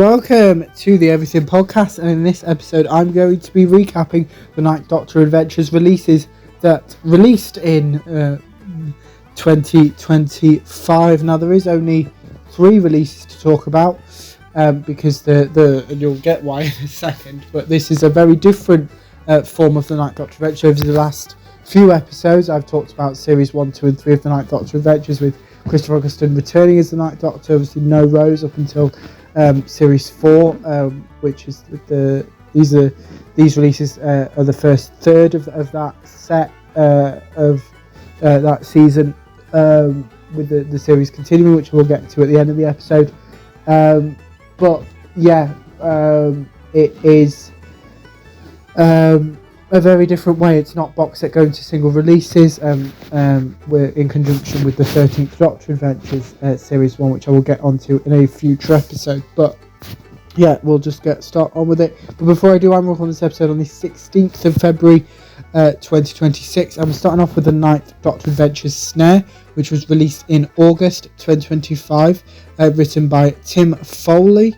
Welcome to the Everything Podcast, and in this episode I'm going to be recapping the Ninth Doctor Adventures releases that released in 2025. Now there is only 3 releases to talk about because and you'll get why in a second, but this is a very different form of the Ninth Doctor Adventure. Over the last few episodes I've talked about series 1, 2 and 3 of the Ninth Doctor Adventures, with Christopher Eccleston returning as the Ninth Doctor. Obviously no Rose up until series 4, which is these releases are the first third of that set of that season, with the series continuing, which we'll get to at the end of the episode. But yeah, it is a very different way. It's not box set going to single releases. We're in conjunction with the 13th Doctor Adventures series 1, which I will get onto in a future episode. But yeah, we'll just get started on with it. But before I do, I'm recording this episode on the 16th of February 2026. I'm starting off with the Ninth Doctor Adventures Snare, which was released in August 2025, written by Tim Foley.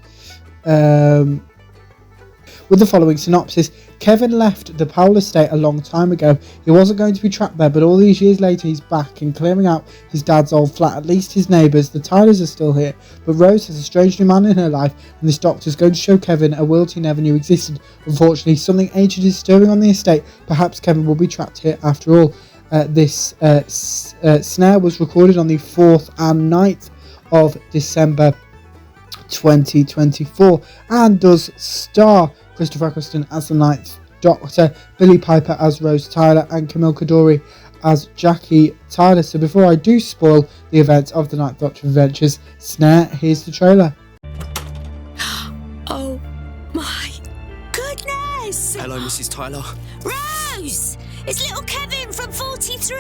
With the following synopsis: Kevin left the Powell estate a long time ago. He wasn't going to be trapped there, but all these years later he's back and clearing out his dad's old flat. At least his neighbours, the Tylers, are still here, but Rose has a strange new man in her life, and this doctor's going to show Kevin a world he never knew existed. Unfortunately, something ancient is stirring on the estate. Perhaps Kevin will be trapped here after all. This snare was recorded on the 4th and 9th of December 2024 and does star Christopher Eccleston as the Ninth Doctor, Billie Piper as Rose Tyler, and Camille Coduri as Jackie Tyler. So before I do spoil the events of the Ninth Doctor Adventures Snare, here's the trailer. Oh my goodness! Hello, Mrs. Tyler. Rose! It's little Kevin from 43!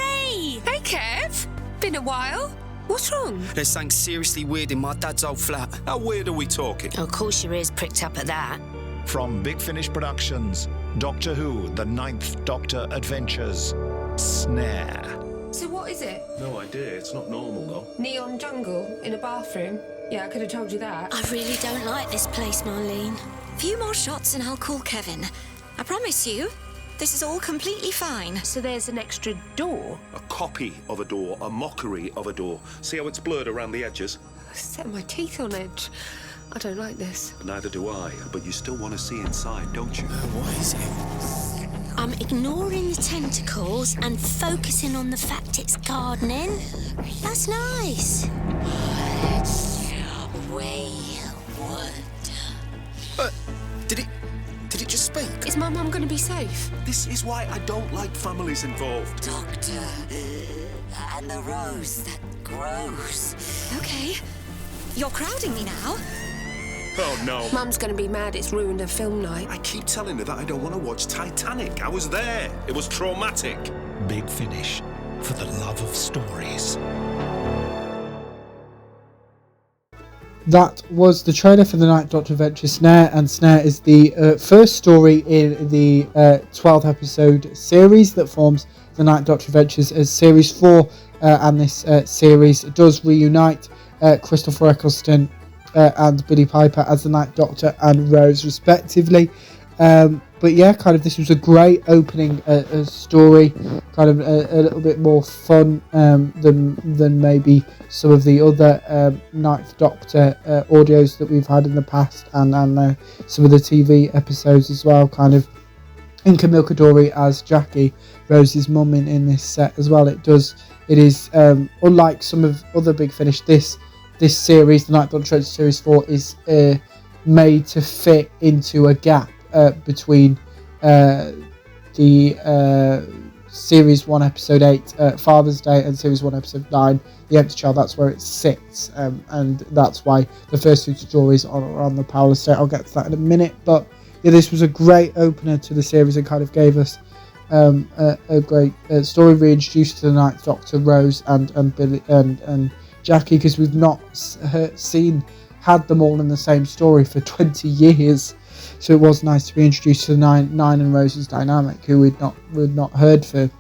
Hey Kev, been a while. What's wrong? There's something seriously weird in my dad's old flat. How weird are we talking? Oh, of course your ears pricked up at that. From Big Finish Productions, Doctor Who, The Ninth Doctor Adventures, Snare. So what is it? No idea, it's not normal though. Neon jungle in a bathroom? Yeah, I could have told you that. I really don't like this place, Marlene. Few more shots and I'll call Kevin. I promise you, this is all completely fine. So there's an extra door? A copy of a door, a mockery of a door. See how it's blurred around the edges? I set my teeth on edge. I don't like this. Neither do I, but you still want to see inside, don't you? What is it? I'm ignoring the tentacles and focusing on the fact it's gardening. That's nice. Did it just speak? Is my mum going to be safe? This is why I don't like families involved. Doctor, and the rose that grows. Okay, you're crowding me now. Oh no. Mum's going to be mad it's ruined her film night. I keep telling her that I don't want to watch Titanic. I was there. It was traumatic. Big Finish, for the love of stories. That was the trailer for the Ninth Doctor Adventure Snare, and Snare is the first story in the 12th episode series that forms the Ninth Doctor Adventures as series 4, and this series does reunite Christopher Eccleston and Billie Piper as the Ninth Doctor and Rose respectively. But yeah, kind of this was a great opening story, kind of a little bit more fun than maybe some of the other Ninth Doctor audios that we've had in the past, and some of the TV episodes as well. Kind of in Camille Coduri as Jackie, Rose's mum in this set as well. It is unlike some of other Big Finish. This series, the Ninth Doctor Adventures Series 4, is made to fit into a gap between the Series 1 Episode 8 Father's Day and Series 1 Episode 9 The Empty Child. That's where it sits, and that's why the first 2 stories are on the Powell estate. I'll get to that in a minute, but yeah, this was a great opener to the series and kind of gave us a great story, reintroduced to the Ninth Doctor, Rose and Billy and Jackie, because we've not had them all in the same story for 20 years. So it was nice to be introduced to the Nine and Rose's dynamic, who we'd not heard for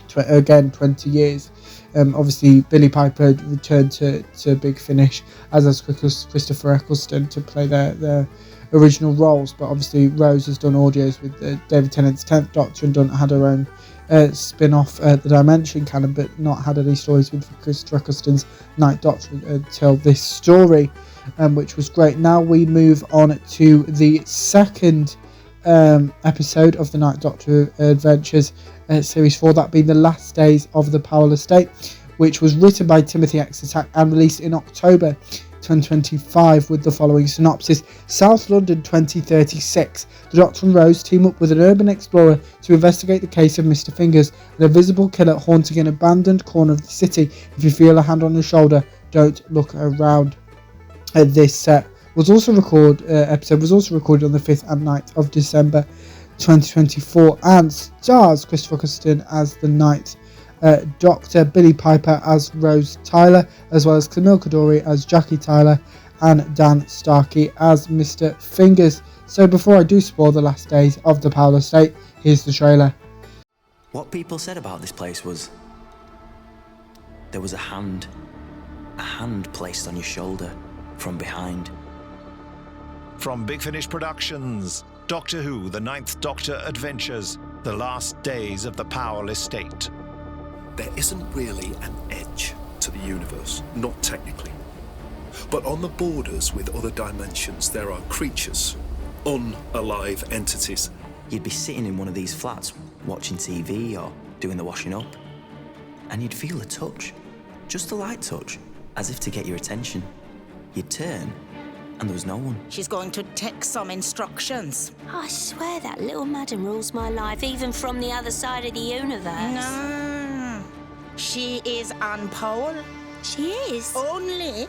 20 years. Obviously, Billy Piper returned to Big Finish, as has Christopher Eccleston, to play their original roles. But obviously, Rose has done audios with David Tennant's 10th Doctor and had her own spin-off, the Dimension canon, but not had any stories with Christopher Eccleston's Ninth Doctor until this story, which was great. Now we move on to the second episode of the Ninth Doctor Adventures Series 4, that being The Last Days of the Powell Estate, which was written by Timothy Exeter and released in October 2025 with the following synopsis. South London 2036. The Doctor and Rose team up with an urban explorer to investigate the case of Mr. Fingers, an invisible killer haunting an abandoned corner of the city. If you feel a hand on your shoulder, don't look around. This episode was also recorded on the 5th and 9th of December 2024 and stars Christopher Eccleston as the Ninth Doctor, Billy Piper as Rose Tyler, as well as Camille Coduri as Jackie Tyler, and Dan Starkey as Mr. Fingers. So before I do spoil The Last Days of the Powell Estate, here's the trailer. What people said about this place was there was a hand placed on your shoulder from behind. From Big Finish Productions, Doctor Who, The Ninth Doctor Adventures, The Last Days of the Powell Estate. There isn't really an edge to the universe, not technically. But on the borders with other dimensions, there are creatures, unalive entities. You'd be sitting in one of these flats, watching TV or doing the washing up, and you'd feel a touch, just a light touch, as if to get your attention. You'd turn, and there was no one. She's going to take some instructions. I swear that little madam rules my life, even from the other side of the universe. She is Anne Powell. She is? Only.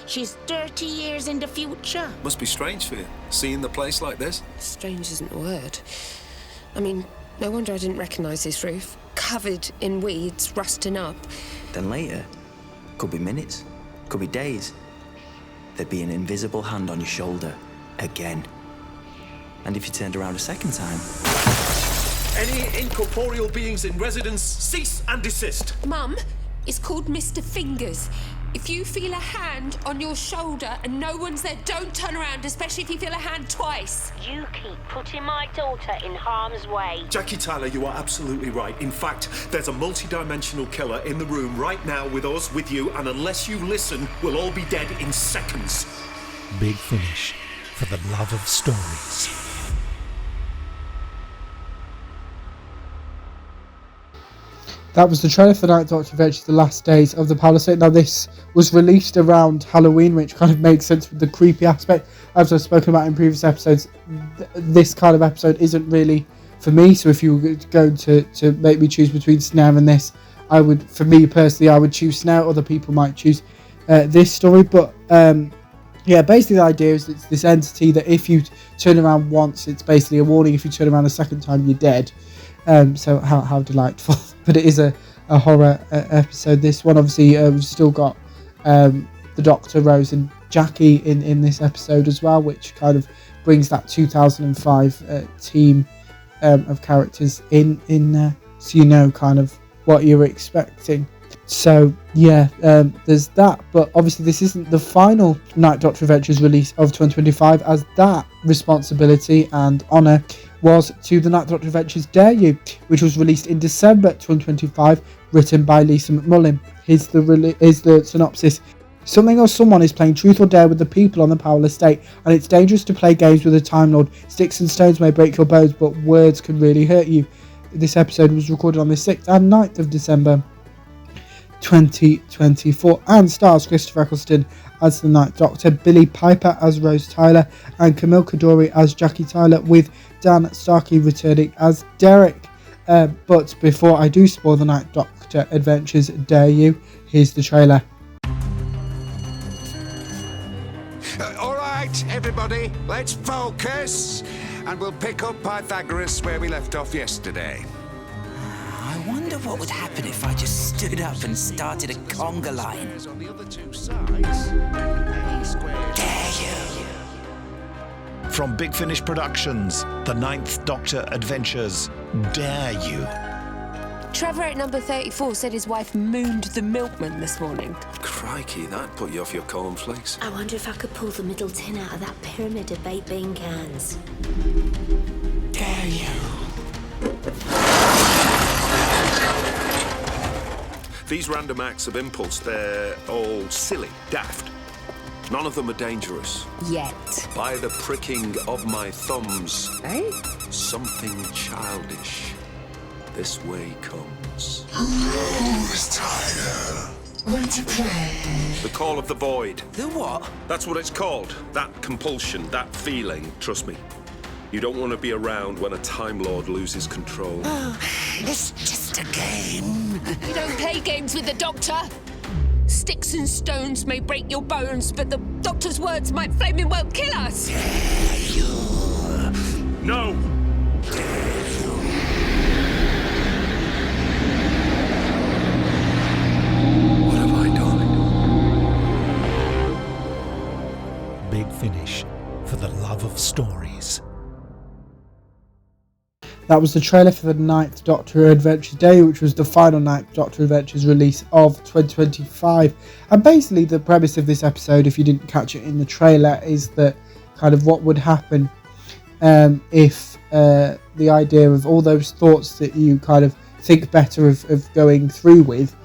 She's 30 years in the future. Must be strange for you, seeing the place like this. Strange isn't a word. I mean, no wonder I didn't recognise this roof. Covered in weeds, rusting up. Then later, could be minutes, could be days, there'd be an invisible hand on your shoulder again. And if you turned around a second time... Any incorporeal beings in residence, cease and desist. Mum, it's called Mr. Fingers. If you feel a hand on your shoulder and no one's there, don't turn around, especially if you feel a hand twice. You keep putting my daughter in harm's way. Jackie Tyler, you are absolutely right. In fact, there's a multi-dimensional killer in the room right now with us, with you, and unless you listen, we'll all be dead in seconds. Big Finish, for the love of stories. That was the trailer for Ninth Doctor Adventures, The Last Days of the Powell Estate. Now, this was released around Halloween, which kind of makes sense with the creepy aspect. As I've spoken about in previous episodes, this kind of episode isn't really for me. So if you were going to make me choose between Snare and this, for me personally, I would choose Snare. Other people might choose this story. But yeah, basically the idea is it's this entity that if you turn around once, it's basically a warning. If you turn around a second time, you're dead. So how delightful. But it is a horror episode. This one, obviously, we've still got the Doctor, Rose and Jackie in this episode as well, which kind of brings that 2005 team of characters in there, so you know kind of what you're expecting. So yeah, there's that. But obviously this isn't the final Ninth Doctor Adventures release of 2025, as that responsibility and honour was to the Ninth Doctor Adventures Dare You, which was released in December 2025, written by Lisa McMullen. Here's the synopsis. Something or someone is playing truth or dare with the people on the Powell Estate, and it's dangerous to play games with a Time Lord. Sticks and stones may break your bones, but words can really hurt you. This episode was recorded on the 6th and 9th of December 2024 and stars Christopher Eccleston as the Ninth Doctor, Billy Piper as Rose Tyler, and Camille Coduri as Jackie Tyler, with Dan Starkey returning as Derek. But before I do spoil the Ninth Doctor Adventures Dare You, here's the trailer. All right, everybody, let's focus, and we'll pick up Pythagoras where we left off yesterday. I wonder what would happen if I just stood up and started a conga line. On the other two sides, A squared. Dare you? From Big Finish Productions, The Ninth Doctor Adventures, Dare You? Trevor at number 34 said his wife mooned the milkman this morning. Crikey, that put you off your cornflakes. I wonder if I could pull the middle tin out of that pyramid of baked bean cans. Dare you? These random acts of impulse, they're all silly, daft. None of them are dangerous. Yet. By the pricking of my thumbs, Eh? something childish this way comes. Who's tired? Want to play? The call of the void. The what? That's what it's called. That compulsion, that feeling, trust me. You don't want to be around when a Time Lord loses control. It's just a game. You don't play games with the Doctor. Sticks and stones may break your bones, but the Doctor's words might flaming well kill us. No! What have I done? Big Finish, for the love of stories. That was the trailer for the 9th Doctor Adventures Day, which was the final 9th Doctor Adventures release of 2025. And basically the premise of this episode, if you didn't catch it in the trailer, is that kind of what would happen if the idea of all those thoughts that you kind of think better of going through with,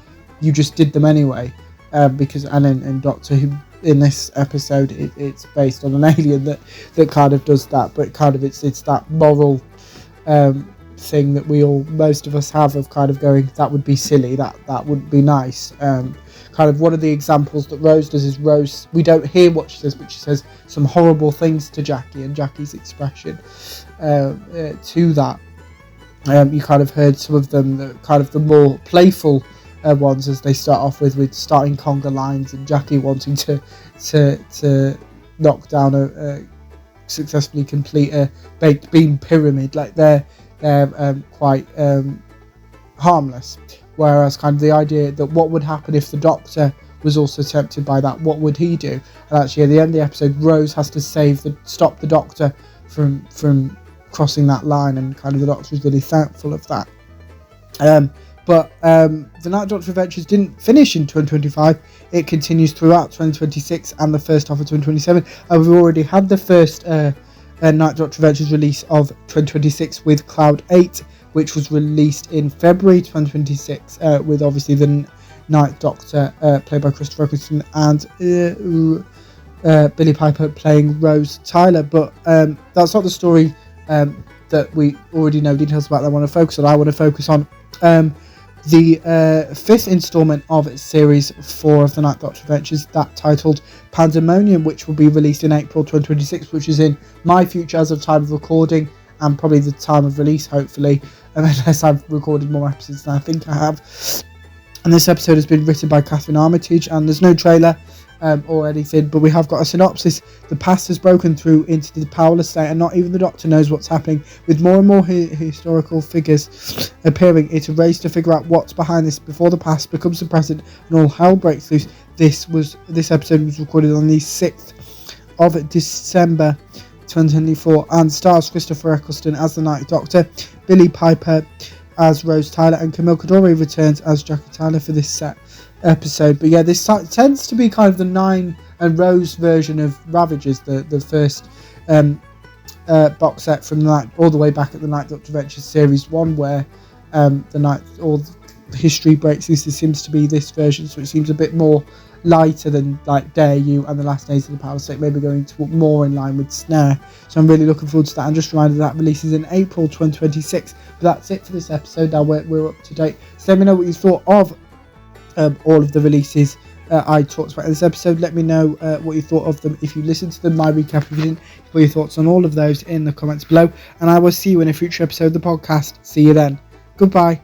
you just did them anyway. Because and Doctor Who, in this episode, it's based on an alien that kind of does that, but kind of it's that moral thing that most of us have of kind of going, that would be silly, that wouldn't be nice. Kind of one of the examples that Rose does is Rose, we don't hear what she says, but she says some horrible things to Jackie, and Jackie's expression to that. You kind of heard some of them, the more playful ones, as they start off with starting conga lines and Jackie wanting to knock down successfully complete a baked bean pyramid. Like they're quite harmless, whereas kind of the idea that what would happen if the Doctor was also tempted by that, what would he do? And actually at the end of the episode, Rose has to stop the Doctor from crossing that line, and kind of the Doctor is really thankful of that. But the 9th Doctor Adventures didn't finish in 2025. It continues throughout 2026 and the first half of 2027. And we've already had the first 9th Doctor Adventures release of 2026 with Cloud 8, which was released in February 2026, with obviously the 9th Doctor played by Christopher Eccleston and Billie Piper playing Rose Tyler. But that's not the story that we already know details about that I want to focus on. I want to focus on the 5th instalment of Series 4 of the 9th Doctor Adventures, that titled Pandemonium, which will be released in April 2026, which is in my future as of time of recording, and probably the time of release, hopefully, unless I've recorded more episodes than I think I have. And this episode has been written by Catherine Armitage, and there's no trailer or anything, but we have got a synopsis. The past has broken through into the powerless state, and not even the Doctor knows what's happening. With more and more historical figures appearing, it's a race to figure out what's behind this before the past becomes the present and all hell breaks loose. This episode was recorded on the 6th of December 2024 and stars Christopher Eccleston as the 9th Doctor, Billie Piper as Rose Tyler, and Camille Coduri returns as Jackie Tyler for this episode. But yeah, this tends to be kind of the 9 and Rose version of Ravagers, the first box set from the night, all the way back at the 9th Doctor Adventures Series 1, where all the history breaks loose. This seems to be this version, so it seems a bit more lighter than like Dare You and the Last Days of the Power State, maybe going to more in line with Snare. So I'm really looking forward to that. And just a reminder that releases in April 2026. But that's it for this episode. Now we're up to date. So let me know what you thought of all of the releases I talked about in this episode. Let me know what you thought of them if you listened to them, my recap if you didn't. Put your thoughts on all of those in the comments below, and I will see you in a future episode of the podcast. See you then. Goodbye.